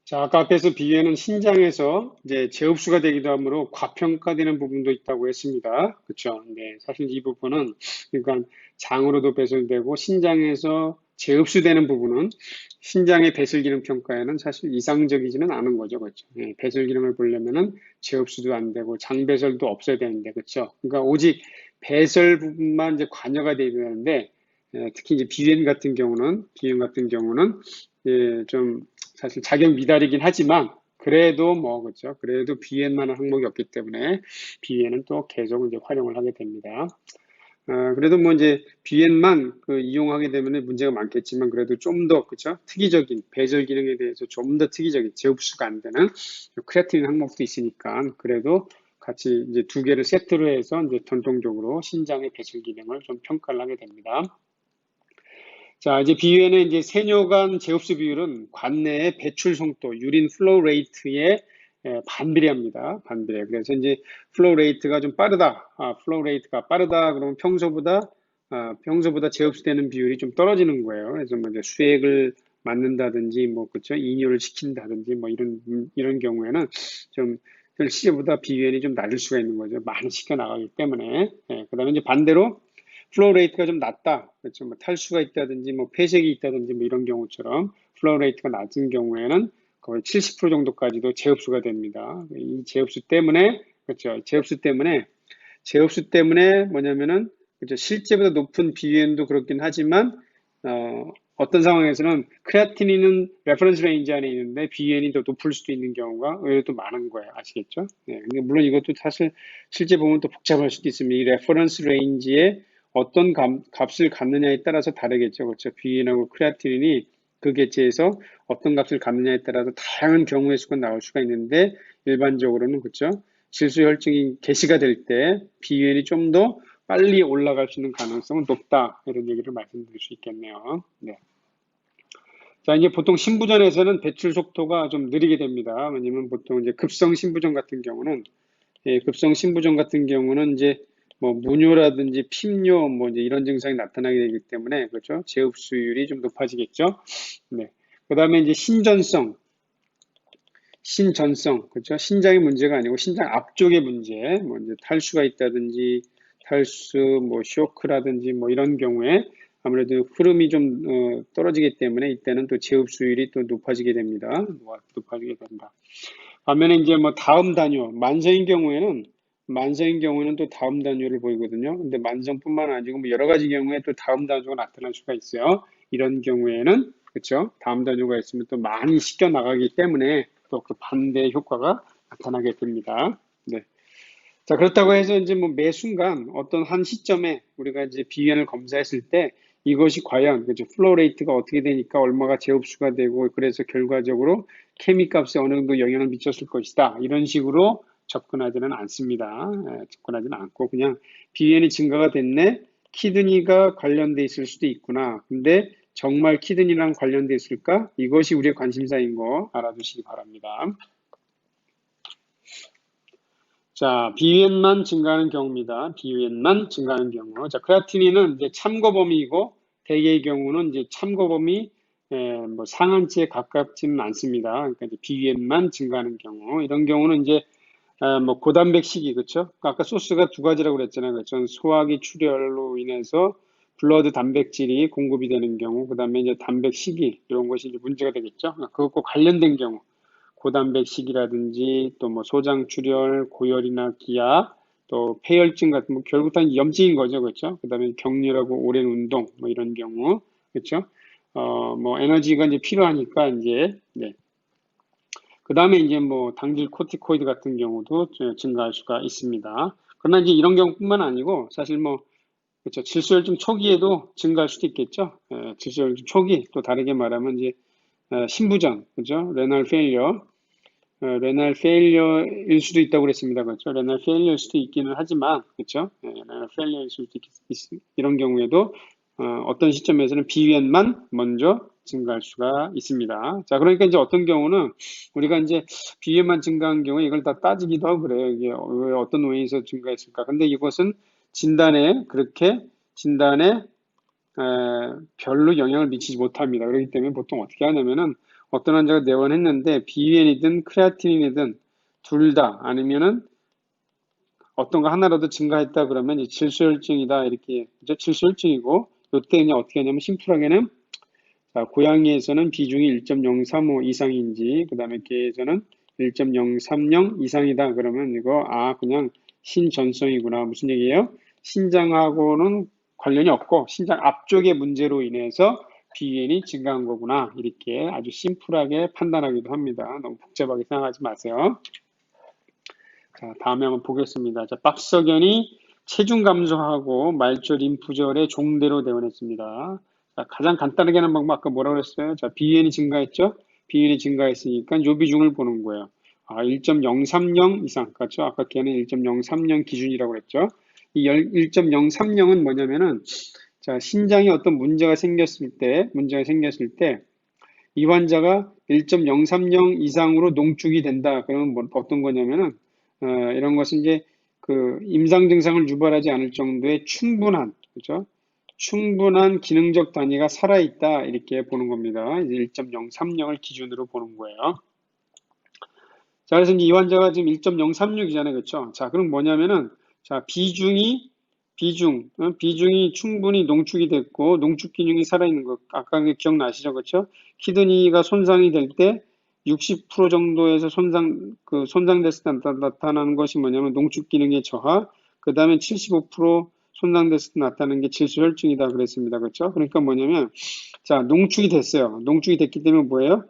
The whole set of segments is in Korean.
자, 아까 앞에서 비위에는 신장에서 이제 재흡수가 되기도 하므로 과평가되는 부분도 있다고 했습니다. 그렇죠? 네, 사실 이 부분은 그러니까 장으로도 배설되고 신장에서 재흡수되는 부분은 신장의 배설 기능 평가에는 사실 이상적이지는 않은 거죠. 그렇죠? 네, 배설 기능을 보려면은 재흡수도 안 되고 장 배설도 없어야 되는데 그렇죠? 그러니까 오직 배설 부분만 이제 관여가 돼야 되는데 특히 이제 비위엔 같은 경우는 좀 사실 자격 미달이긴 하지만 그래도 뭐 그렇죠. 그래도 비엔만한 항목이 없기 때문에 비엔은 또 계속 이제 활용을 하게 됩니다. 그래도 뭐 이제 비엔만 그 이용하게 되면 문제가 많겠지만 그래도 좀 더 그렇죠. 특이적인 배설 기능에 대해서 좀 더 특이적인 재흡수가 안 되는 크레아틴 항목도 있으니까 그래도 같이 이제 두 개를 세트로 해서 이제 전통적으로 신장의 배설 기능을 좀 평가를 하게 됩니다. 자, 이제 비유에는 이제 세뇨간 제흡수 비율은 관내의 배출 속도, 유린 플로우 레이트에 반비례합니다. 반비례. 그래서 이제 플로우 레이트가 좀 빠르다. 플로우 레이트가 빠르다. 그러면 평소보다 제흡수되는 비율이 좀 떨어지는 거예요. 그래서 뭐 이제 수액을 맞는다든지, 뭐, 그쵸. 이뇨를 시킨다든지, 뭐 이런 경우에는 좀 실제보다 비유엔이 좀 낮을 수가 있는 거죠. 많이 시켜 나가기 때문에. 그 다음에 이제 반대로 플로우 레이트가 좀 낮다. 그렇죠. 뭐 탈수가 있다든지, 뭐 폐색이 있다든지, 뭐 이런 경우처럼 플로우 레이트가 낮은 경우에는 거의 70% 정도까지도 재흡수가 됩니다. 이 재흡수 때문에, 그렇죠. 재흡수 때문에 뭐냐면은, 그렇죠. 실제보다 높은 비유엔도 그렇긴 하지만, 어떤 상황에서는 크레아티닌은 레퍼런스 레인지 안에 있는데 비유엔이 더 높을 수도 있는 경우가 의외로 또 많은 거예요. 아시겠죠? 네. 근데 물론 이것도 사실 실제 보면 또 복잡할 수도 있습니다. 이 레퍼런스 레인지에 어떤 값을 갖느냐에 따라서 다르겠죠. 그렇죠. 비인하고 크레아티닌이 그 개체에서 어떤 값을 갖느냐에 따라서 다양한 경우의 수가 나올 수가 있는데 일반적으로는 그렇죠. 질소 혈증이 개시가 될 때 비인이 좀 더 빨리 올라갈 수 있는 가능성은 높다. 이런 얘기를 말씀드릴 수 있겠네요. 네. 자, 이제 보통 신부전에서는 배출 속도가 좀 느리게 됩니다. 왜냐면 보통 이제 급성 신부전 같은 경우는 급성 신부전 같은 경우는 이제 뭐 무뇨라든지 핍뇨 뭐 이제 이런 증상이 나타나게 되기 때문에 그렇죠. 재흡수율이 좀 높아지겠죠. 네. 그다음에 이제 신전성 그렇죠. 신장의 문제가 아니고 신장 앞쪽의 문제 뭐 이제 탈수가 있다든지 탈수 뭐 쇼크라든지 뭐 이런 경우에 아무래도 흐름이 좀 떨어지기 때문에 이때는 또 재흡수율이 또 높아지게 됩니다. 높아지게 된다. 반면에 이제 뭐 다음 단요, 만성인 경우에는 또 다음 단요를 보이거든요. 근데 만성뿐만 아니고 뭐 여러 가지 경우에 또 다음 단요가 나타날 수가 있어요. 이런 경우에는 그렇죠. 다음 단요가 있으면 또 많이 씻겨 나가기 때문에 또 그 반대 효과가 나타나게 됩니다. 네. 자, 그렇다고 해서 이제 뭐 매 순간 어떤 한 시점에 우리가 이제 비위원을 검사했을 때 이것이 과연 그죠 플로우 레이트가 어떻게 되니까 얼마가 재흡수가 되고 그래서 결과적으로 케미 값에 어느 정도 영향을 미쳤을 것이다. 이런 식으로 접근하지는 않습니다. 접근하지는 않고 그냥 비위원이 증가가 됐네. 키드니가 관련돼 있을 수도 있구나. 근데 정말 키드니랑 관련돼 있을까? 이것이 우리의 관심사인 거 알아두시기 바랍니다. 자, 비위엔만 증가하는 경우입니다. 비위엔만 증가하는 경우. 자, 크레아티닌은 이제 참고 범위이고 대개의 경우는 이제 참고 범위 뭐 상한치에 가깝지는 않습니다. 그러니까 이제 비위엔만 증가하는 경우. 이런 경우는 이제 뭐 고단백 식이 그렇죠? 아까 소스가 두 가지라고 그랬잖아요. 그렇죠? 소화기 출혈로 인해서 블러드 단백질이 공급이 되는 경우, 그다음에 이제 단백 식이 이런 것이 이제 문제가 되겠죠. 그것과 관련된 경우. 고단백식이라든지 또 뭐 소장출혈, 고열이나 기아, 또 폐혈증 같은 뭐 결국 다 염증인 거죠, 그렇죠? 그다음에 격렬하고 오랜 운동 뭐 이런 경우, 그렇죠? 뭐 에너지가 이제 필요하니까 이제 네. 그다음에 이제 뭐 당질 코티코이드 같은 경우도 증가할 수가 있습니다. 그러나 이제 이런 경우뿐만 아니고 사실 뭐 그렇죠. 질소혈증 초기에도 증가할 수도 있겠죠. 질소혈증 초기 또 다르게 말하면 이제 신부전, 그죠? 레날 페일러일 수도 있다고 그랬습니다. 그렇죠? 레날 페일러일 수도 있기는 하지만, 그렇죠? 레날 페일러일 수도 이런 경우에도 어떤 시점에서는 비위엔만 먼저 증가할 수가 있습니다. 자, 그러니까 이제 어떤 경우는 우리가 이제 비위엔만 증가한 경우에 이걸 다 따지기도 하고 그래요. 이게 왜 어떤 원인에서 증가했을까? 근데 이것은 진단에 별로 영향을 미치지 못합니다. 그렇기 때문에 보통 어떻게 하냐면은 어떤 환자가 내원했는데 비위엔이든 크레아티닌이든 둘 다 아니면은 어떤 거 하나라도 증가했다 그러면 이제 질소혈증이다 이렇게 그죠? 질소혈증이고 이때 그냥 어떻게 하냐면 심플하게는 자, 고양이에서는 비중이 1.035 이상인지 그 다음에 개에서는 1.030 이상이다 그러면 이거 그냥 신전성이구나 무슨 얘기예요? 신장하고는 관련이 없고 신장 앞쪽의 문제로 인해서 비위엔이 증가한 거구나 이렇게 아주 심플하게 판단하기도 합니다. 너무 복잡하게 생각하지 마세요. 자, 다음에 한번 보겠습니다. 자, 박석연이 체중 감소하고 말초 림프절의 종대로 내원했습니다. 자, 가장 간단하게 하는 방법 아까 뭐라고 그랬어요? 자, 비위엔이 증가했죠? 비위엔이 증가했으니까 요 비중을 보는 거예요. 1.030 이상, 그렇죠? 아까 걔는 1.030 기준이라고 그랬죠? 이 1.030은 뭐냐면은 자, 신장에 어떤 문제가 생겼을 때 이 환자가 1.030 이상으로 농축이 된다. 그러면 어떤 거냐면은 이런 것은 이제 그 임상 증상을 유발하지 않을 정도의 충분한 그죠? 충분한 기능적 단위가 살아있다 이렇게 보는 겁니다. 이제 1.030을 기준으로 보는 거예요. 자, 그래서 이제 이 환자가 지금 1.036이잖아요, 그렇죠? 자, 그럼 뭐냐면은 자 비중이 충분히 농축이 됐고 농축 기능이 살아있는 거 아까 기억나시죠, 그렇죠? 키드니가 손상이 될 때 60% 정도에서 손상됐을 때 나타나는 것이 뭐냐면 농축 기능의 저하, 그 다음에 75% 손상됐을 때 나타나는 게 질소혈증이다 그랬습니다, 그렇죠? 그러니까 뭐냐면 자 농축이 됐어요. 농축이 됐기 때문에 뭐예요?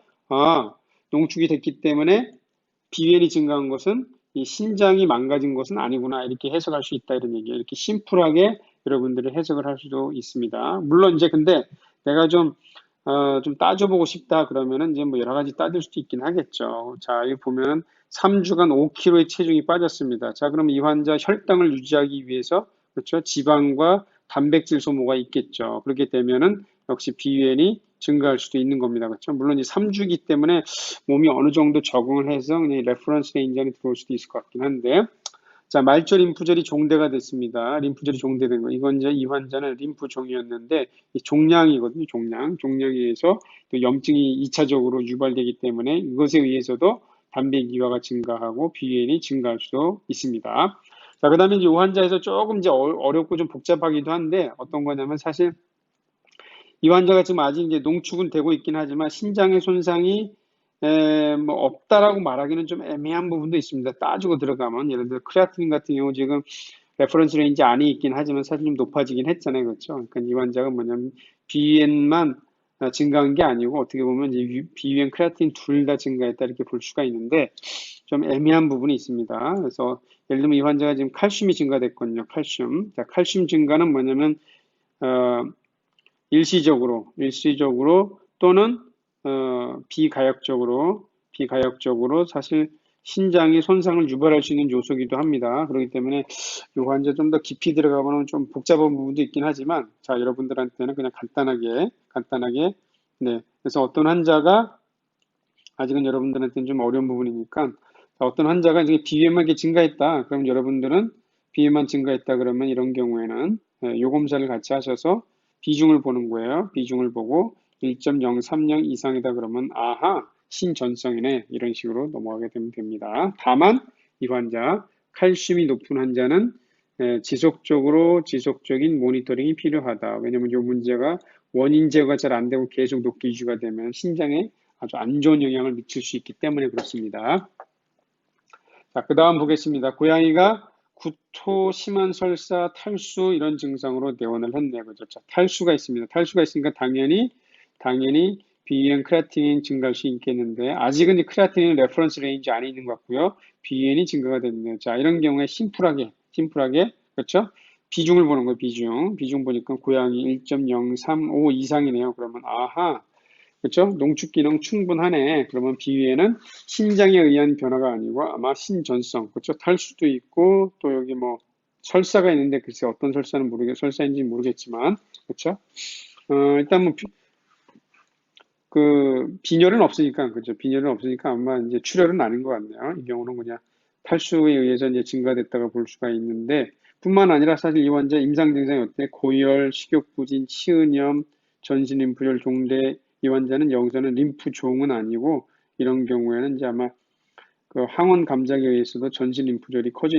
농축이 됐기 때문에 비위엔이 증가한 것은 이 신장이 망가진 것은 아니구나 이렇게 해석할 수 있다 이런 얘기예요. 이렇게 심플하게 여러분들이 해석을 할 수도 있습니다. 물론 이제 근데 내가 좀 따져보고 싶다 그러면은 이제 뭐 여러 가지 따질 수도 있긴 하겠죠. 자, 여기 보면 3주간 5kg의 체중이 빠졌습니다. 자, 그럼 이 환자 혈당을 유지하기 위해서 그렇죠? 지방과 단백질 소모가 있겠죠. 그렇게 되면은 역시 비위엔이 증가할 수도 있는 겁니다. 그렇죠? 물론 이 3주기 때문에 몸이 어느 정도 적응을 해서 그냥 레퍼런스 레인지 안에 들어올 수도 있을 것 같긴 한데 자, 말초 림프절이 종대가 됐습니다. 림프절이 종대된 거. 이건 이제 이 환자는 림프종이었는데 종양이거든요. 종양에 의해서 또 염증이 2차적으로 유발되기 때문에 이것에 의해서도 담배 기화가 증가하고 비위엔이 증가할 수도 있습니다. 자, 그다음에 이제 이 환자에서 조금 이제 어렵고 좀 복잡하기도 한데 어떤 거냐면 사실 이 환자가 지금 아직 이제 농축은 되고 있긴 하지만 신장의 손상이 뭐 없다라고 말하기는 좀 애매한 부분도 있습니다. 따지고 들어가면 예를 들어 크레아틴 같은 경우 지금 레퍼런스 레인지 안에 있긴 하지만 사실 좀 높아지긴 했잖아요, 그렇죠? 그러니까 이 환자가 뭐냐면 비위엔만 증가한 게 아니고 어떻게 보면 이제 비위엔 크레아틴 둘 다 증가했다 이렇게 볼 수가 있는데 좀 애매한 부분이 있습니다. 그래서 예를 들면 이 환자가 지금 칼슘이 증가됐거든요, 칼슘. 자, 칼슘 증가는 뭐냐면 어, 일시적으로 또는 비가역적으로 사실 신장이 손상을 유발할 수 있는 요소이기도 합니다. 그렇기 때문에 이 환자 좀 더 깊이 들어가면 좀 복잡한 부분도 있긴 하지만 자 여러분들한테는 그냥 간단하게 네 그래서 어떤 환자가 아직은 여러분들한테는 좀 어려운 부분이니까 자, 어떤 환자가 이제 비위만 증가했다 그럼 여러분들은 비위만 증가했다 그러면 이런 경우에는 요 검사를 같이 하셔서 비중을 보는 거예요. 비중을 보고 1.030 이상이다 그러면 신전성이네 이런 식으로 넘어가게 되면 됩니다. 다만 이 환자 칼슘이 높은 환자는 지속적인 모니터링이 필요하다. 왜냐하면 이 문제가 원인 제거가 잘 안 되고 계속 높게 유지가 되면 신장에 아주 안 좋은 영향을 미칠 수 있기 때문에 그렇습니다. 자, 그 다음 보겠습니다. 고양이가 구토, 심한 설사, 탈수 이런 증상으로 내원을 했네요. 그죠? 자, 탈수가 있습니다. 탈수가 있으니까 당연히 비위엔 크레아틴인 증가할 수 있겠는데 아직은 이 크레아틴인 레퍼런스 레인지 안에 있는 것 같고요. 비위엔이 증가가 됐네요. 자, 이런 경우에 심플하게 그렇죠? 비중을 보는 거예요. 비중 보니까 고양이 1.035 이상이네요. 그러면 그렇죠? 농축 기능 충분하네. 그러면 비위에는 신장에 의한 변화가 아니고 아마 신전성, 그렇죠? 탈수도 있고 또 여기 뭐 설사가 있는데 글쎄 어떤 설사인지 모르겠지만, 그렇죠? 일단 뭐 그 빈혈은 없으니까, 그렇죠? 빈혈은 없으니까 아마 이제 출혈은 아닌 것 같네요. 이 경우는 그냥 탈수에 의해서 이제 증가됐다가 볼 수가 있는데 뿐만 아니라 사실 이 환자 임상 증상이 어때? 고열, 식욕부진, 치은염, 전신인프열, 종대 이 환자는 여기서는 림프 종은 아니고 이런 경우에는 이제 아마 그 항원 감작에 의해서도 전신 림프절이 커져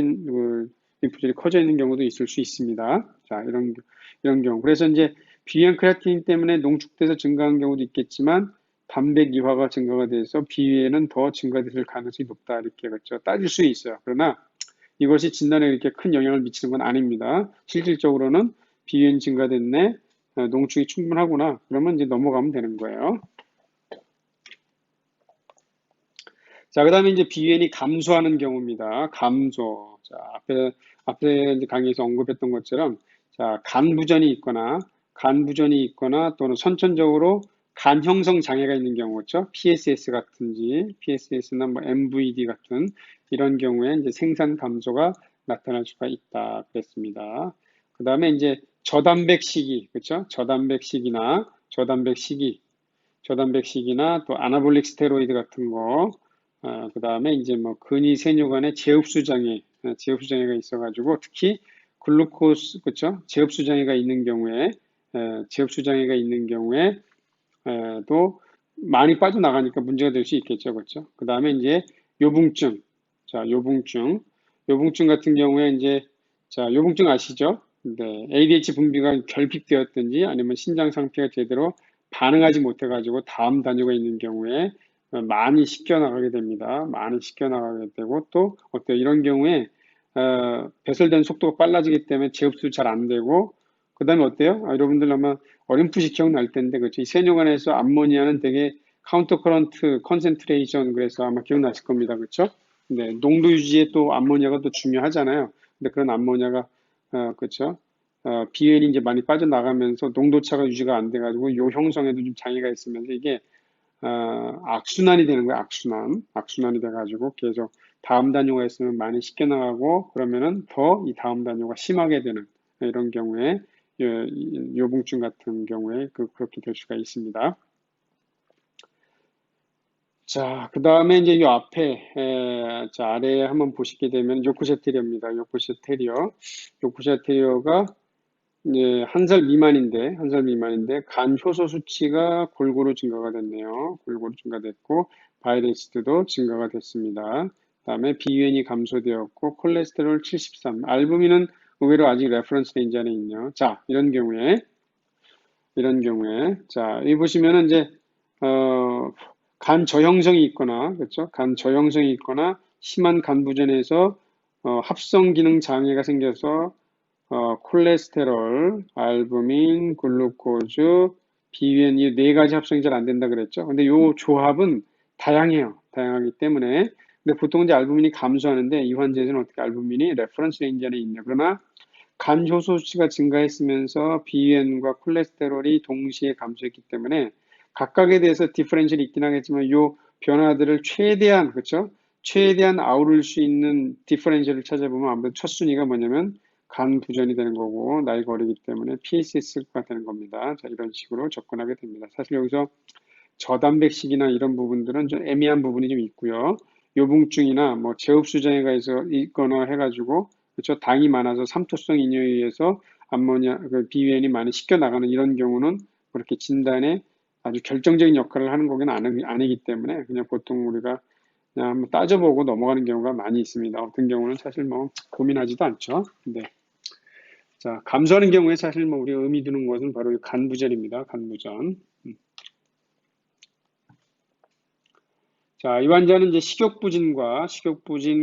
있는 경우도 있을 수 있습니다. 자, 이런 경우. 그래서 이제 비위엔 크레아틴 때문에 농축돼서 증가한 경우도 있겠지만 단백 이화가 증가가 돼서 비위에는 더 증가될 가능성이 높다 이렇게 그렇죠. 따질 수 있어요. 그러나 이것이 진단에 이렇게 큰 영향을 미치는 건 아닙니다. 실질적으로는 비위엔 증가됐네, 농축이 충분하구나. 그러면 이제 넘어가면 되는 거예요. 자, 그 다음에 이제 비위엔이 감소하는 경우입니다. 감소. 자, 앞에 이제 강의에서 언급했던 것처럼, 자, 간 부전이 있거나 또는 선천적으로 간 형성 장애가 있는 경우, 그렇죠? PSS나 뭐 MVD 같은 이런 경우에 이제 생산 감소가 나타날 수가 있다. 그랬습니다. 그 다음에 이제 저단백 시기, 그렇죠? 저단백 시기나 또 아나볼릭 스테로이드 같은 거, 그 다음에 이제 뭐 근위 세뇨간의 제흡수 장애가 있어가지고 특히 글루코스, 그쵸? 제흡수 장애가 있는 경우에, 또 많이 빠져나가니까 문제가 될 수 있겠죠, 그렇죠? 그 다음에 이제 요붕증, 자, 요붕증 같은 경우에 이제, 자, 요붕증 아시죠? 네, ADH 분비가 결핍되었든지 아니면 신장 상태가 제대로 반응하지 못해가지고 다음 단계가 있는 경우에 많이 씻겨나가게 됩니다. 많이 씻겨나가게 되고 또 어때요? 이런 경우에 배설된 속도가 빨라지기 때문에 제흡수 잘 안 되고 그 다음에 어때요? 여러분들 아마 어렴풋이 기억날 텐데 그렇죠? 이 세뇨간에서 암모니아는 되게 카운터 커런트 컨센트레이션 그래서 아마 기억나실 겁니다. 그렇죠? 네, 농도 유지에 또 암모니아가 또 중요하잖아요. 근데 그런 암모니아가 그렇죠? 비엔이 이제 많이 빠져나가면서 농도차가 유지가 안 돼가지고 요 형성에도 좀 장애가 있으면서 이게 악순환이 되는 거예요. 악순환이 돼가지고 계속 다음 단뇨가 있으면 많이 씻겨나가고 그러면은 더 이 다음 단뇨가 심하게 되는 이런 경우에 요붕증 같은 경우에 그렇게 될 수가 있습니다. 자, 그 다음에 이제 이 앞에, 자, 아래에 한번 보시게 되면 요코시테리어입니다. 요코시테리어가 이제 한 살 미만인데, 간 효소 수치가 골고루 증가가 됐네요. 골고루 증가됐고, 바이레시드도 증가가 됐습니다. 그 다음에 비유엔이 감소되었고, 콜레스테롤 73, 알부민은 의외로 아직 레퍼런스 레인지 안에 있네요. 자, 자, 여기 보시면은 이제, 간 저형성이 있거나, 그렇죠? 간 저형성이 있거나, 심한 간 부전에서, 합성 기능 장애가 생겨서, 콜레스테롤, 알부민, 글루코즈, 비위엔 이 네 가지 합성이 잘 안 된다 그랬죠? 근데 요 조합은 다양해요. 다양하기 때문에. 근데 보통 이제 알부민이 감소하는데 이 환자에서는 어떻게 알부민이 레퍼런스 레인지 안에 있냐. 그러나 간 효소 수치가 증가했으면서 비위엔과 콜레스테롤이 동시에 감소했기 때문에 각각에 대해서 디퍼런셜이 있긴 하겠지만 이 변화들을 최대한 그렇죠? 최대한 아우를 수 있는 디퍼런셜을 찾아보면 아무래도 첫 순위가 뭐냐면 간 부전이 되는 거고 나이가 어리기 때문에 PSS가 되는 겁니다. 자, 이런 식으로 접근하게 됩니다. 사실 여기서 저단백식이나 이런 부분들은 좀 애매한 부분이 좀 있고요. 요붕증이나 뭐 제흡수 장애가 있거나 해가지고 그렇죠. 당이 많아서 삼투성 인뇨에 의해서 암모니아 비위엔이 많이 씻겨 나가는 이런 경우는 그렇게 진단에 아주 결정적인 역할을 하는 거긴 아니기 때문에 그냥 보통 우리가 그냥 한번 따져보고 넘어가는 경우가 많이 있습니다. 어떤 경우는 사실 뭐 고민하지도 않죠. 네. 자, 감소하는 경우에 사실 뭐 우리가 의미 두는 것은 바로 간부전입니다. 간부전. 자, 이 환자는 이제 식욕부진,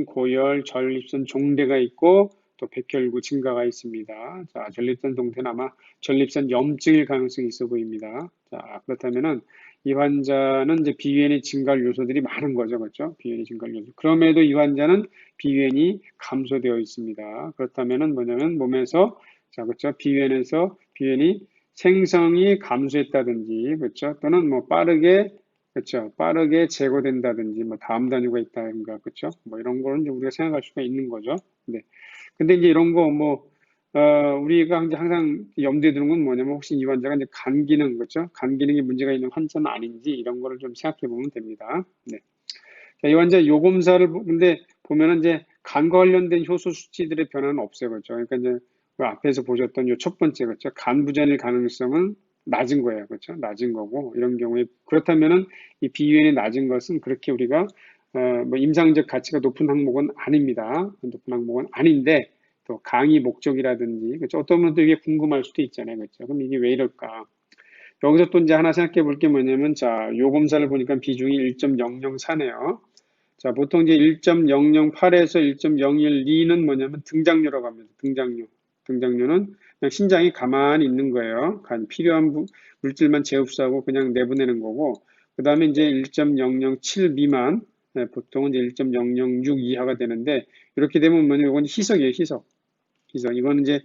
고열, 전립선 종대가 있고 또 백혈구 증가가 있습니다. 자, 전립선 동태는 아마 전립선 염증일 가능성이 있어 보입니다. 자, 그렇다면은 이 환자는 이제 비위엔이 증가할 요소들이 많은 거죠. 그렇죠? 비위엔이 증가할 요소. 그럼에도 이 환자는 비위엔이 감소되어 있습니다. 그렇다면은 뭐냐면 몸에서 자, 그렇죠? 비위엔이 생성이 감소했다든지 그렇죠? 또는 뭐 그렇죠. 빠르게 제거된다든지, 뭐, 다음 단위가 있다든가, 그렇죠. 뭐, 이런 거는 이제 우리가 생각할 수가 있는 거죠. 네. 근데 이제 이런 거, 뭐, 우리가 이제 항상 염두에 두는 건 뭐냐면, 혹시 이 환자가 이제 간 기능, 그렇죠. 간 기능에 문제가 있는 환자는 아닌지, 이런 거를 좀 생각해 보면 됩니다. 네. 자, 이 환자 요 검사를, 근데 보면은 이제 간과 관련된 효소 수치들의 변화는 없어요. 그렇죠. 그러니까 이제 그 앞에서 보셨던 요 첫 번째, 그렇죠. 간 부전일 가능성은 낮은 거예요. 그렇죠? 낮은 거고, 이런 경우에, 그렇다면은 이 비유엔이 낮은 것은 그렇게 우리가, 뭐 임상적 가치가 높은 항목은 아닙니다. 높은 항목은 아닌데, 또 강의 목적이라든지, 그렇죠? 어떤 분도 이게 궁금할 수도 있잖아요. 그렇죠? 그럼 이게 왜 이럴까? 여기서 또 이제 하나 생각해 볼 게 뭐냐면, 자, 요 검사를 보니까 비중이 1.004네요. 자, 보통 이제 1.008에서 1.012는 뭐냐면 등장료라고 합니다. 등장료. 등장료는 그냥 신장이 가만히 있는 거예요. 필요한 물질만 재흡수하고 그냥 내보내는 거고, 그 다음에 이제 1.007 미만, 네, 보통은 이제 1.006 이하가 되는데, 이렇게 되면 뭐냐, 이건 희석이에요, 희석. 희석. 이거는 이제,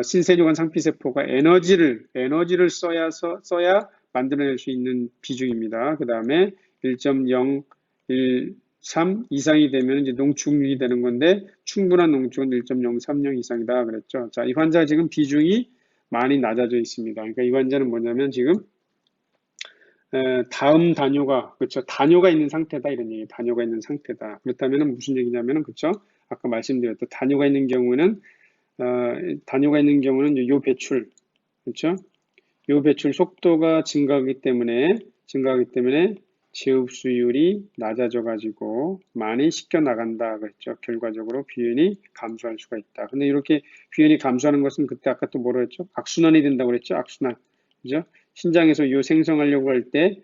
신세뇨관 상피세포가 에너지를 써야 만들어낼 수 있는 비중입니다. 그 다음에 1.013 이상이 되면 이제 농축률이 되는 건데, 충분한 농축은 1.030 이상이다 그랬죠. 자, 이 환자 지금 비중이 많이 낮아져 있습니다. 그러니까 이 환자는 뭐냐면 지금 다음 단뇨가, 그렇죠, 단뇨가 있는 상태다 이런 얘기. 단뇨가 있는 상태다. 그렇다면 무슨 얘기냐면은, 그렇죠, 아까 말씀드렸던 단뇨가 있는 경우는, 단뇨가 있는 경우는 요 배출, 그렇죠, 요 배출 속도가 증가하기 때문에 재흡수율이 낮아져 가지고 많이 씻겨 나간다 그랬죠. 결과적으로 비현이 감소할 수가 있다. 근데 이렇게 비현이 감소하는 것은 그때 아까 또 뭐라 했죠? 악순환이 된다고 그랬죠. 악순환. 그죠? 신장에서 요 생성하려고 할 때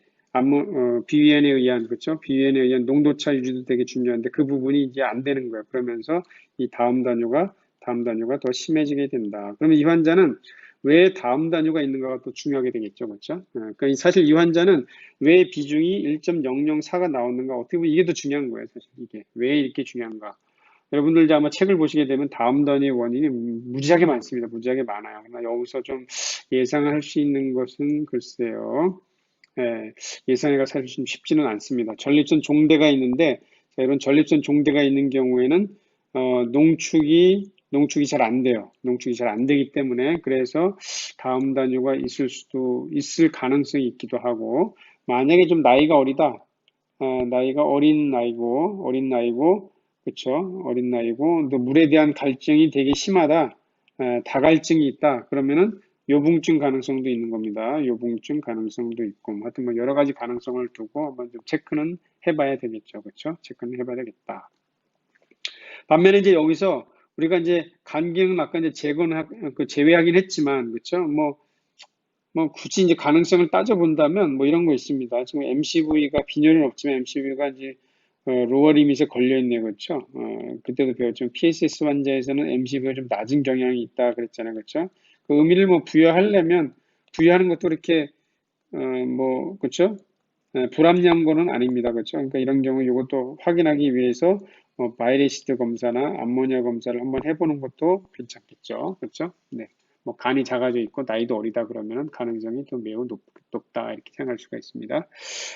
비위엔에 의한, 그렇죠? 비위엔에 의한 농도차 유지도 되게 중요한데 그 부분이 이제 안 되는 거예요. 그러면서 이 다음 단뇨가 더 심해지게 된다. 그러면 이 환자는 왜 다음 단위가 있는가가 또 중요하게 되겠죠. 그렇죠? 그러니까 사실 이 환자는 왜 비중이 1.004가 나오는가, 어떻게 보면 이게 더 중요한 거예요. 사실 이게 왜 이렇게 중요한가. 여러분들 이제 아마 책을 보시게 되면 다음 단위의 원인이 무지하게 많습니다. 무지하게 많아요. 그러나 여기서 좀 예상할 수 있는 것은 글쎄요. 예상하기가 사실 좀 쉽지는 않습니다. 전립선 종대가 있는데, 자, 이런 전립선 종대가 있는 경우에는 농축이 잘 안 돼요. 농축이 잘 안 되기 때문에, 그래서 다음 단유가 있을 가능성이 있기도 하고, 만약에 좀 나이가 어리다, 나이가 어린 나이고, 그쵸, 어린 나이고, 또 물에 대한 갈증이 되게 심하다, 다갈증이 있다, 그러면은 요붕증 가능성도 있는 겁니다. 요붕증 가능성도 있고, 하여튼 뭐 여러 가지 가능성을 두고 한번 좀 체크는 해봐야 되겠죠. 그쵸? 체크는 해봐야 되겠다. 반면에 이제 여기서 우리가 이제 간 기능 아까 이제 제외하긴 했지만, 그쵸? 뭐 굳이 이제 가능성을 따져본다면 뭐 이런 거 있습니다. 지금 MCV가 빈혈은 없지만 MCV가 이제 로어 리밋에 걸려 있네요, 그렇죠? 그때도 배웠지만 PSS 환자에서는 MCV가 좀 낮은 경향이 있다 그랬잖아요, 그렇죠? 그 의미를 뭐 부여하는 것도 이렇게 그렇죠? 불합리한 거는 아닙니다, 그렇죠? 그러니까 이런 경우 이것도 확인하기 위해서 바이레시드 검사나 암모니아 검사를 한번 해보는 것도 괜찮겠죠, 그렇죠? 네. 뭐 간이 작아져 있고 나이도 어리다 그러면 가능성이 좀 매우 높다 이렇게 생각할 수가 있습니다.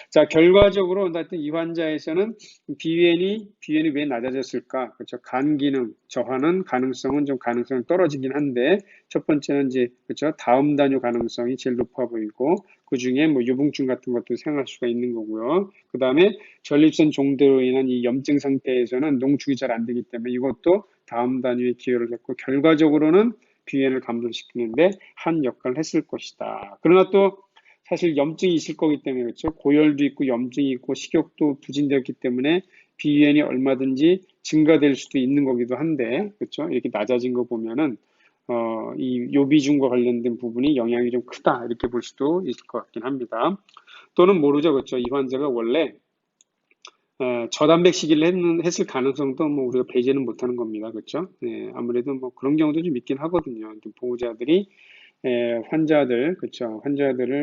자, 결과적으로 하여튼 이 환자에서는 비위엔이 왜 낮아졌을까? 그렇죠. 간 기능 저하는 가능성은 좀 가능성이 떨어지긴 한데 첫 번째는 이제 그렇죠. 다음 단뇨 가능성이 제일 높아 보이고 그 중에 뭐 유붕증 같은 것도 생각할 수가 있는 거고요. 그 다음에 전립선 종대로 인한 이 염증 상태에서는 농축이 잘 안 되기 때문에 이것도 다음 단위에 기여를 했고 결과적으로는 비위엔을 감소시키는데 한 역할을 했을 것이다. 그러나 또 사실 염증이 있을 거기 때문에 그렇죠. 고열도 있고 염증이 있고 식욕도 부진되었기 때문에 비위엔이 얼마든지 증가될 수도 있는 거기도 한데 그렇죠. 이렇게 낮아진 거 보면은 이 요비중과 관련된 부분이 영향이 좀 크다 이렇게 볼 수도 있을 것 같긴 합니다. 또는 모르죠, 그렇죠. 이 환자가 원래 저단백 시기를 했을 가능성도 뭐 우리가 배제는 못하는 겁니다, 그렇죠. 아무래도 뭐 그런 경우도 좀 있긴 하거든요. 보호자들이 환자들을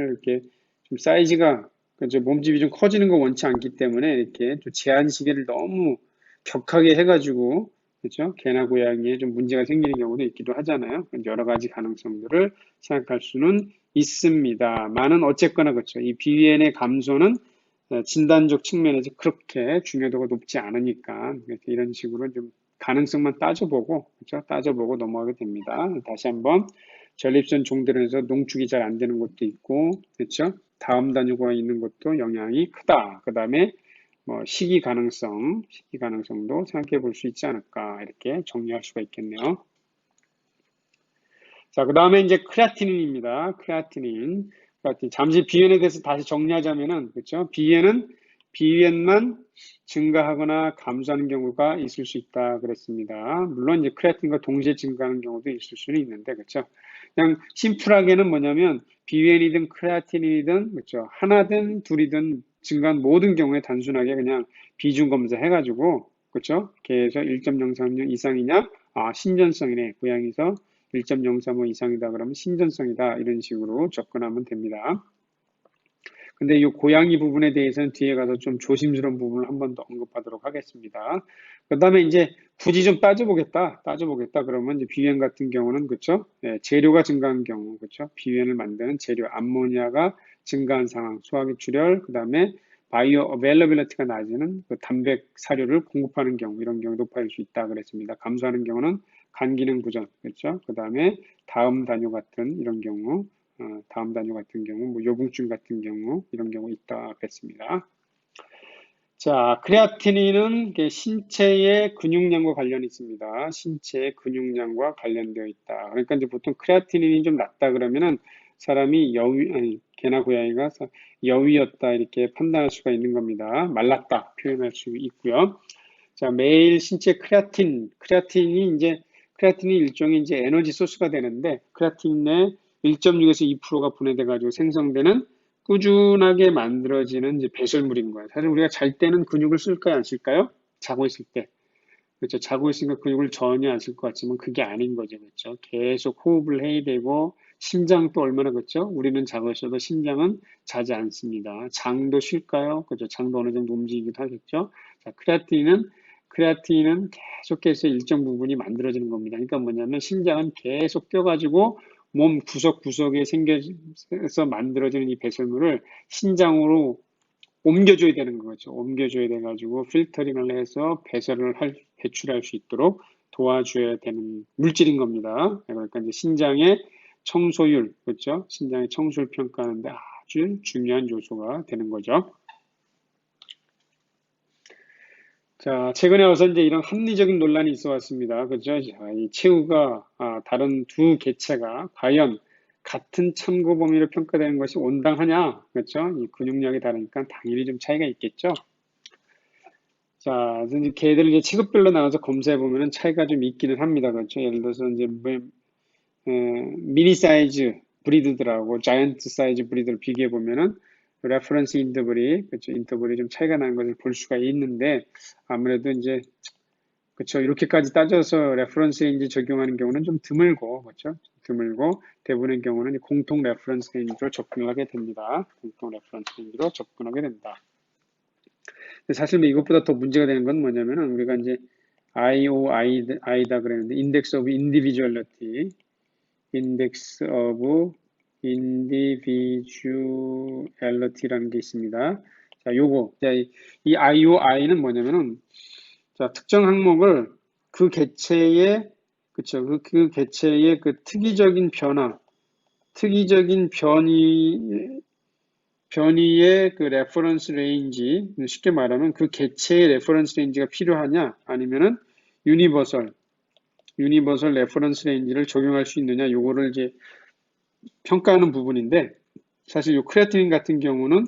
이렇게 좀 사이즈가, 그죠, 몸집이 좀 커지는 거 원치 않기 때문에 이렇게 좀 제한 시계를 너무 격하게 해가지고, 그죠, 개나 고양이에 좀 문제가 생기는 경우도 있기도 하잖아요. 여러 가지 가능성들을 생각할 수는 있습니다만은 어쨌거나 그렇죠. 이 비위엔의 감소는 진단적 측면에서 그렇게 중요도가 높지 않으니까 이런 식으로 좀 가능성만 따져보고, 그렇죠? 따져보고 넘어가게 됩니다. 다시 한번 전립선 종들에서 농축이 잘 안 되는 것도 있고, 그렇죠? 다음 단유가 있는 것도 영향이 크다. 그 다음에 뭐 시기 가능성도 생각해 볼 수 있지 않을까 이렇게 정리할 수가 있겠네요. 자, 그 다음에 이제 크레아티닌입니다. 크레아티닌. 크레아틴. 잠시 비엔에 대해서 다시 정리하자면은, 그렇죠? 비엔만 증가하거나 감소하는 경우가 있을 수 있다 그랬습니다. 물론 이제 크레아틴과 동시에 증가하는 경우도 있을 수는 있는데, 그렇죠? 그냥 심플하게는 뭐냐면 비엔이든 크레아틴이든, 그렇죠? 하나든 둘이든 증가한 모든 경우에 단순하게 그냥 비중 검사 해가지고, 그렇죠? 계속 1.036 이상이냐? 아, 신전성이네. 고양이에서 1.035 이상이다 그러면 신전성이다. 이런 식으로 접근하면 됩니다. 근데 이 고양이 부분에 대해서는 뒤에 가서 좀 조심스러운 부분을 한 번 더 언급하도록 하겠습니다. 그 다음에 이제 굳이 좀 따져보겠다. 그러면 이제 비엔 같은 경우는, 그쵸? 예, 재료가 증가한 경우, 그쵸? 비엔을 만드는 재료, 암모니아가 증가한 상황, 소화기 출혈, 그 다음에 바이오 어베일러빌리티가 낮은 그 단백 사료를 공급하는 경우, 이런 경우 높아질 수 있다 그랬습니다. 감소하는 경우는 간 기능 부전, 그렇죠? 그 다음에 다음 단요 같은 이런 경우, 다음 단요 같은 경우, 뭐 요붕증 같은 경우, 이런 경우 있다 그랬습니다. 자, 크레아티닌은 신체의 근육량과 관련이 있습니다. 신체의 근육량과 관련되어 있다. 그러니까 이제 보통 크레아티닌이 좀 낮다 그러면은 사람이 개나 고양이가 여위였다 이렇게 판단할 수가 있는 겁니다. 말랐다 표현할 수 있고요. 자, 매일 신체 크레아틴이 일종의 이제 에너지 소스가 되는데, 크레아틴 내 1.6에서 2%가 분해돼 가지고 생성되는 꾸준하게 만들어지는 이제 배설물인 거예요. 사실 우리가 잘 때는 근육을 쓸까요, 안 쓸까요? 자고 있을 때. 그렇죠. 자고 있으니까 근육을 전혀 안 쓸 것 같지만 그게 아닌 거죠. 그렇죠. 계속 호흡을 해야 되고, 심장도 얼마나 그렇죠. 우리는 자고 있어도 심장은 자지 않습니다. 장도 쉴까요? 그렇죠. 장도 어느 정도 움직이기도 하겠죠. 자, 크레아틴은 계속해서 일정 부분이 만들어지는 겁니다. 그러니까 뭐냐면 심장은 계속 뛰어가지고 몸 구석구석에 생겨서 만들어지는 이 배설물을 신장으로 옮겨줘야 되는 거죠. 옮겨줘야 돼가지고 필터링을 해서 배출할 수 있도록 도와줘야 되는 물질인 겁니다. 그러니까 이제 신장의 청소율, 그렇죠? 신장의 청소율 평가하는데 아주 중요한 요소가 되는 거죠. 자, 최근에 와서 이제 이런 합리적인 논란이 있어 왔습니다. 그죠? 자, 이 최후가, 다른 두 개체가 과연 같은 참고 범위로 평가되는 것이 온당하냐? 그렇죠? 이 근육량이 다르니까 당연히 좀 차이가 있겠죠? 자, 이제 개들을 이제 체급별로 나눠서 검사해 보면은 차이가 좀 있기는 합니다. 그렇죠? 예를 들어서 이제 미니 사이즈 브리드들하고 자이언트 사이즈 브리드를 비교해 보면은 레퍼런스 인터벌이, 그렇죠? 인터벌이 좀 차이가 나는 것을 볼 수가 있는데 아무래도 이제 그렇죠. 이렇게까지 따져서 레퍼런스 레인지 적용하는 경우는 좀 드물고, 그렇죠? 드물고, 대부분의 경우는 공통 레퍼런스 레인지로 접근하게 됩니다. 공통 레퍼런스 레인지로 접근하게 된다. 근데 사실 뭐 이것보다 더 문제가 되는 건 뭐냐면은 우리가 이제 IOI다 그랬는데, 인덱스 오브 인디비주얼리티, 인덱스 오브 인디비주얼리티라는 게 있습니다. 자, 자, 이 IOI는 뭐냐면은 자, 특정 항목을 그 개체의, 그쵸, 그 개체의 그 특이적인 변화, 특이적인 변이의 그 레퍼런스 레인지, 쉽게 말하면 그 개체의 레퍼런스 레인지가 필요하냐, 아니면은 유니버설 레퍼런스 레인지를 적용할 수 있느냐, 요거를 이제 평가하는 부분인데, 사실 요 크레아틴인 같은 경우는,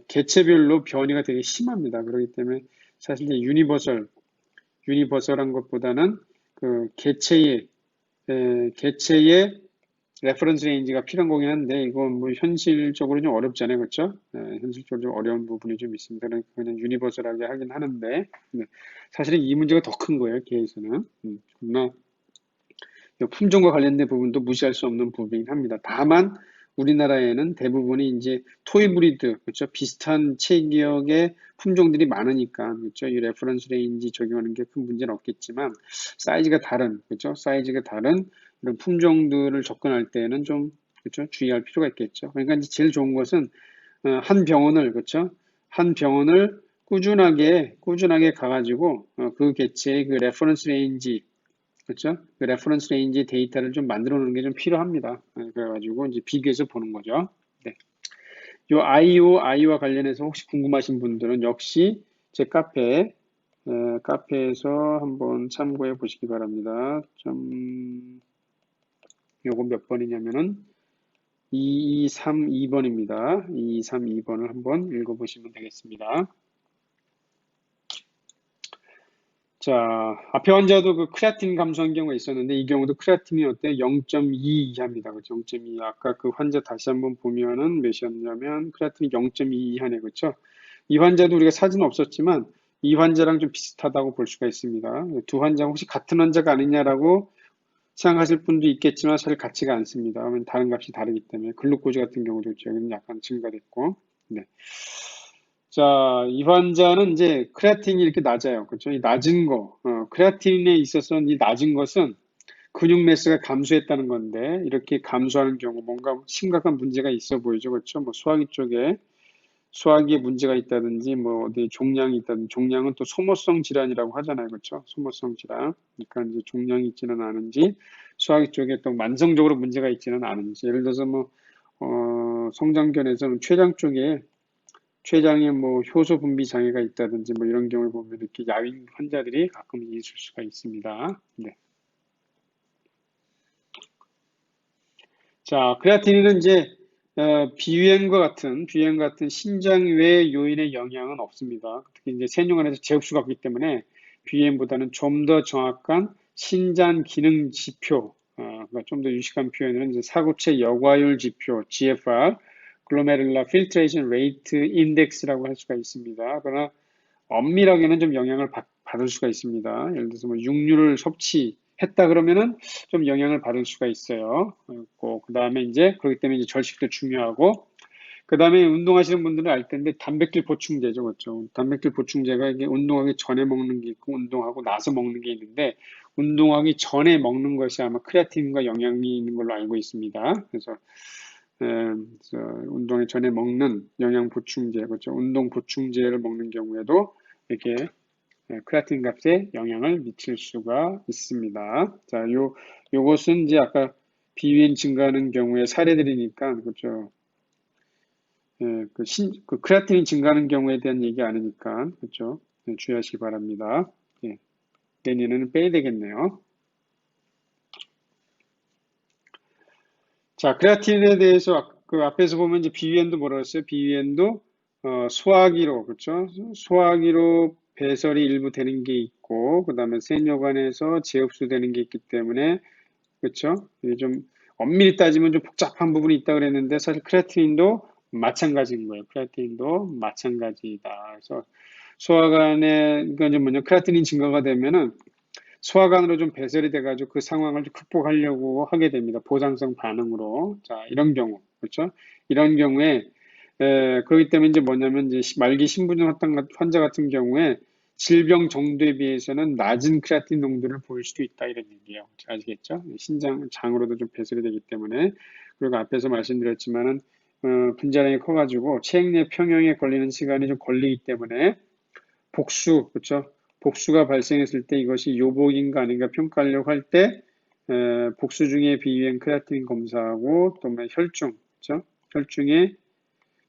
개체별로 변이가 되게 심합니다. 그렇기 때문에 사실 이제 유니버설한 것보다는 그 개체의 레퍼런스 레인지가 필요한 거긴 한데 이건 뭐 현실적으로 좀 어렵잖아요, 그렇죠? 현실적으로 좀 어려운 부분이 좀 있습니다. 그러니까 그냥 유니버설하게 하긴 하는데 사실은 이 문제가 더 큰 거예요, 개에서는. 그러나 품종과 관련된 부분도 무시할 수 없는 부분이긴 합니다. 다만 우리나라에는 대부분이 이제 토이 브리드, 그렇죠? 비슷한 체격의 품종들이 많으니까, 그렇죠? 이 레퍼런스 레인지 적용하는 게 큰 문제는 없겠지만, 그렇죠? 사이즈가 다른 이런 품종들을 접근할 때는 좀, 그렇죠? 주의할 필요가 있겠죠. 그러니까 이제 제일 좋은 것은, 한 병원을, 그렇죠? 한 병원을 꾸준하게 가가지고, 그 개체의 그 레퍼런스 레인지, 그렇죠? 그 레퍼런스 레인지 데이터를 좀 만들어 놓는 게 좀 필요합니다. 그래가지고 이제 비교해서 보는 거죠. 네. 요 IOI와 관련해서 혹시 궁금하신 분들은 역시 제 카페에서 한번 참고해 보시기 바랍니다. 요거 몇 번이냐면은 2232번입니다. 2232번을 한번 읽어보시면 되겠습니다. 자, 앞에 환자도 그 크레아틴 감소한 경우가 있었는데 이 경우도 크레아틴이 어때? 0.2 이하입니다. 그렇죠? 0.2. 아까 그 환자 다시 한번 보면은 몇이었냐면 크레아틴이 0.2 이하네. 그렇죠? 이 환자도 우리가 사진 없었지만 이 환자랑 좀 비슷하다고 볼 수가 있습니다. 두 환자 혹시 같은 환자가 아니냐라고 생각하실 분도 있겠지만 사실 같지가 않습니다. 왜냐면 다른 값이 다르기 때문에 글루코즈 같은 경우도 있죠. 여기는 약간 증가됐고. 네. 자, 이 환자는 이제 크레아틴이 이렇게 낮아요. 그렇죠? 이 낮은 거, 크레아틴에 있어서 이 낮은 것은 근육 매스가 감소했다는 건데 이렇게 감소하는 경우 뭔가 심각한 문제가 있어 보이죠. 그렇죠? 뭐 소화기 쪽에 소화기에 문제가 있다든지 뭐 어디 종양이 있다든지 종양은 또 소모성 질환이라고 하잖아요. 그렇죠? 소모성 질환. 그러니까 이제 종양이 있지는 않은지 소화기 쪽에 또 만성적으로 문제가 있지는 않은지 예를 들어서 뭐 성장견에서는 췌장 쪽에 췌장에 뭐 효소 분비 장애가 있다든지 뭐 이런 경우를 보면 이렇게 야윈 환자들이 가끔 있을 수가 있습니다. 네. 자, 크레아틴은 이제 비유행과 같은 신장 외 요인의 영향은 없습니다. 특히 이제 세뇨간에서 제흡수가 없기 때문에 비유행보다는 좀 더 정확한 신장 기능 지표, 그러니까 좀 더 유식한 표현은 이제 사구체 여과율 지표, GFR, Glomerular Filtration Rate Index라고 할 수가 있습니다. 그러나 엄밀하게는 좀 영향을 받을 수가 있습니다. 예를 들어서 뭐 육류를 섭취했다 그러면은 좀 영향을 받을 수가 있어요. 그 다음에 이제 그렇기 때문에 이제 절식도 중요하고 그 다음에 운동하시는 분들은 알 텐데 단백질 보충제죠, 그렇죠? 단백질 보충제가 이게 운동하기 전에 먹는 게 있고 운동하고 나서 먹는 게 있는데 운동하기 전에 먹는 것이 아마 크레아틴과 영향이 있는 걸로 알고 있습니다. 그래서 운동이 전에 먹는 영양 보충제, 그렇죠? 운동 보충제를 먹는 경우에도 이렇게 크레아틴 값에 영향을 미칠 수가 있습니다. 자, 요것은 이제 아까 비위엔 증가하는 경우에 사례들이니까, 그렇죠? 그 크레아틴이 증가하는 경우에 대한 얘기 아니니까, 그렇죠? 주의하시기 바랍니다. 예, 내년에는 빼야 되겠네요. 자, 크레아틴에 대해서 그 앞에서 보면 이제 비위엔도 뭐라고 했어요? 비위엔도 소화기로, 그렇죠? 소화기로 배설이 일부 되는 게 있고, 그 다음에 세뇨관에서 재흡수되는 게 있기 때문에, 그렇죠? 이게 좀 엄밀히 따지면 좀 복잡한 부분이 있다 그랬는데 사실 크레아틴도 마찬가지인 거예요. 크레아틴도 마찬가지다. 그래서 소화관에 그러니까 좀 뭐냐 크레아틴이 증가가 되면은 소화관으로 좀 배설이 돼가지고 그 상황을 좀 극복하려고 하게 됩니다. 보상성 반응으로. 자, 이런 경우, 그렇죠? 이런 경우에, 그렇기 때문에 이제 뭐냐면 이제 말기 신부전 환자 같은 경우에 질병 정도에 비해서는 낮은 크레아틴 농도를 보일 수도 있다 이런 얘기예요. 아시겠죠? 신장, 장으로도 좀 배설이 되기 때문에. 그리고 앞에서 말씀드렸지만은, 분자량이 커가지고 체액내 평형에 걸리는 시간이 좀 걸리기 때문에 복수, 그렇죠? 복수가 발생했을 때 이것이 요복인가 아닌가 평가하려고 할 때 복수 중에 비위행 크레아틴 검사하고 또 뭐 혈중, 그렇죠? 혈중에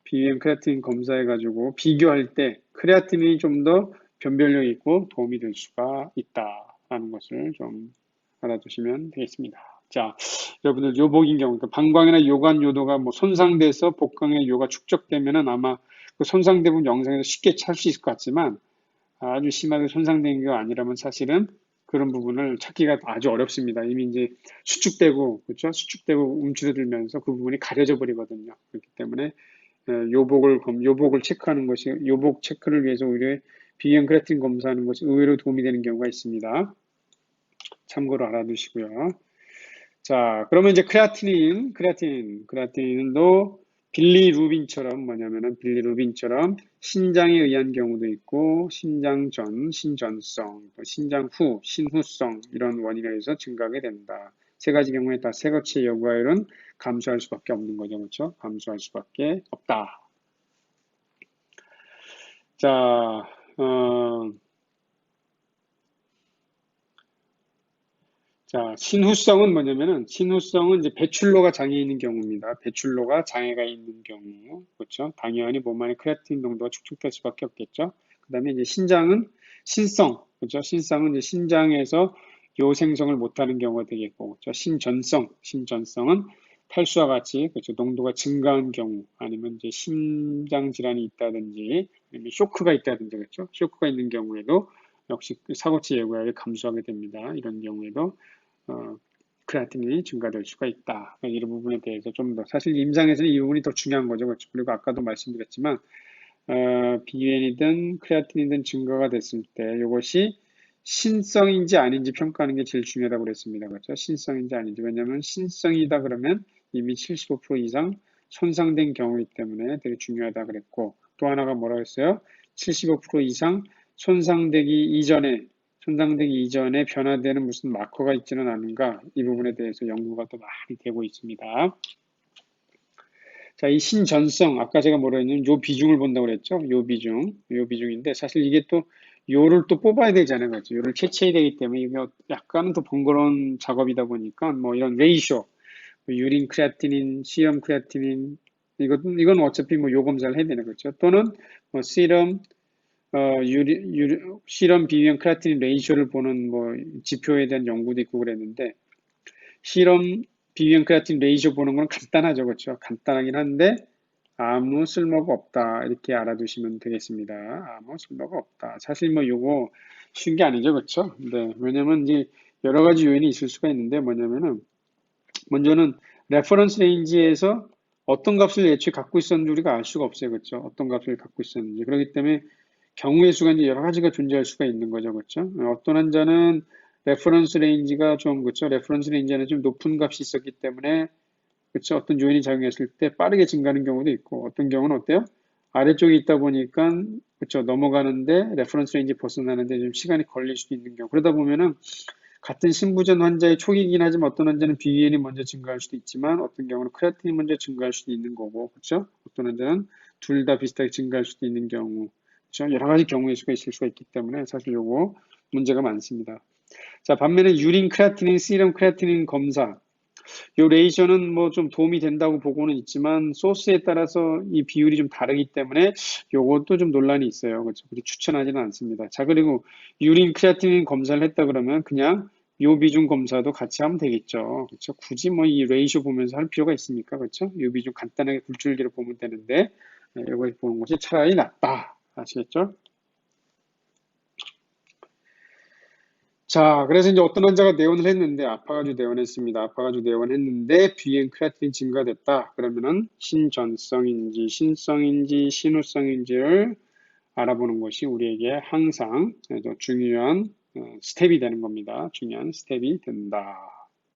비위행 크레아틴 검사해가지고 비교할 때 크레아틴이 좀 더 변별력 있고 도움이 될 수가 있다라는 것을 좀 알아두시면 되겠습니다. 자, 여러분들 요복인 경우, 그러니까 방광이나 요관 요도가 뭐 손상돼서 복강의 요가 축적되면은 아마 그 손상된 부분 영상에서 쉽게 찾을 수 있을 것 같지만 아주 심하게 손상된 게 아니라면 사실은 그런 부분을 찾기가 아주 어렵습니다. 이미 이제 수축되고, 그렇죠? 수축되고 움츠러들면서 그 부분이 가려져 버리거든요. 그렇기 때문에 요복을 체크하는 것이, 요복 체크를 위해서 오히려 비형 크레아틴 검사하는 것이 의외로 도움이 되는 경우가 있습니다. 참고로 알아두시고요. 자, 그러면 이제 크레아틴도 빌리루빈처럼 뭐냐면은 빌리루빈처럼 신장에 의한 경우도 있고 신장 전, 신전성, 신장 후, 신후성 이런 원인에 의해서 증가하게 된다. 세 가지 경우에 다 세거체 여과율은 감소할 수밖에 없는 거죠, 그렇죠? 감소할 수밖에 없다. 자, 신후성은 뭐냐면은, 신후성은 이제 배출로가 장애 있는 경우입니다. 배출로가 장애가 있는 경우. 그렇죠? 당연히 몸 안에 크레아틴 농도가 축적될 수밖에 없겠죠? 그 다음에 이제 신장은 신성. 그렇죠? 신성은 이제 신장에서 요 생성을 못하는 경우가 되겠고, 그렇죠? 신전성은 탈수와 같이 그렇죠. 농도가 증가한 경우 아니면 이제 심장 질환이 있다든지 아니면 쇼크가 있다든지 그렇죠. 쇼크가 있는 경우에도 역시 그 사고치 예고약이 감소하게 됩니다. 이런 경우에도 크레아틴이 증가될 수가 있다. 이런 부분에 대해서 좀 더 사실 임상에서는 이 부분이 더 중요한 거죠. 그렇죠. 그리고 아까도 말씀드렸지만 비유엔이든 크레아틴이든 증가가 됐을 때 이것이 신성인지 아닌지 평가하는 게 제일 중요하다고 그랬습니다. 그렇죠? 신성인지 아닌지. 왜냐하면 신성이다 그러면 이미 75% 이상 손상된 경우이기 때문에 되게 중요하다 그랬고 또 하나가 뭐라고 했어요? 75% 이상 손상되기 이전에 변화되는 무슨 마커가 있지는 않은가 이 부분에 대해서 연구가 또 많이 되고 있습니다. 자, 이 신전성, 아까 제가 뭐라 했냐면 요 비중을 본다고 그랬죠? 요 비중인데 사실 이게 또 요를 또 뽑아야 되잖아요. 그렇죠? 요를 캐치해야 되기 때문에 이게 약간은 또 번거로운 작업이다 보니까 뭐 이런 레이쇼, 유린 크레아티닌, 시럼 크레아티닌 이건 어차피 뭐 요 검사를 해야 되는 거죠. 또는 뭐 시럼 시럼 비비형 크레아티닌 레이쇼를 보는 뭐 지표에 대한 연구도 있고 그랬는데 실험 비비형 크레아틴 레이쇼 보는 건 간단하죠. 그렇죠? 간단하긴 한데 아무 쓸모가 없다. 이렇게 알아두시면 되겠습니다. 아무 쓸모가 없다. 사실 뭐 요거 쉬운 게 아니죠. 그렇죠? 네. 왜냐면 이제 여러 가지 요인이 있을 수가 있는데 뭐냐면은 먼저는 레퍼런스 레인지에서 어떤 값을 예측 갖고 있었는지 우리가 알 수가 없어요. 그렇죠? 어떤 값을 갖고 있었는지. 그렇기 때문에 경우의 수가 이제 여러 가지가 존재할 수가 있는 거죠. 그렇죠? 어떤 환자는 레퍼런스 레인지가 좀, 그렇죠? 레퍼런스 레인지 안에 좀 높은 값이 있었기 때문에, 그렇죠? 어떤 요인이 작용했을 때 빠르게 증가하는 경우도 있고, 어떤 경우는 어때요? 아래쪽에 있다 보니까, 그렇죠? 넘어가는데, 레퍼런스 레인지 벗어나는데 좀 시간이 걸릴 수도 있는 경우. 그러다 보면은, 같은 신부전 환자의 초기이긴 하지만 어떤 환자는 BUN이 먼저 증가할 수도 있지만, 어떤 경우는 크레아틴이 먼저 증가할 수도 있는 거고, 그렇죠? 어떤 환자는 둘 다 비슷하게 증가할 수도 있는 경우. 그렇죠? 여러 가지 경우의 수가 있을 수가 있기 때문에 사실 요거 문제가 많습니다. 자, 반면에 유린 크레아티닌, 시럼 크레아티닌 검사. 요 레이저는 뭐 좀 도움이 된다고 보고는 있지만 소스에 따라서 이 비율이 좀 다르기 때문에 요것도 좀 논란이 있어요. 그렇죠? 그래서 추천하지는 않습니다. 자, 그리고 유린 크레아티닌 검사를 했다 그러면 그냥 요 비중 검사도 같이 하면 되겠죠. 그렇죠? 굳이 뭐 이 레이쇼 보면서 할 필요가 있습니까? 그렇죠? 요 비중 간단하게 굴줄기로 보면 되는데 이걸 보는 것이 차라리 낫다. 아시겠죠? 자, 그래서 이제 어떤 환자가 내원을 했는데, 아파가지고 내원했습니다. 아파가지고 내원했는데, 비행 크레아틴이 증가됐다. 그러면은, 신전성인지, 신성인지, 신우성인지를 알아보는 것이 우리에게 항상 중요한 스텝이 되는 겁니다. 중요한 스텝이 된다.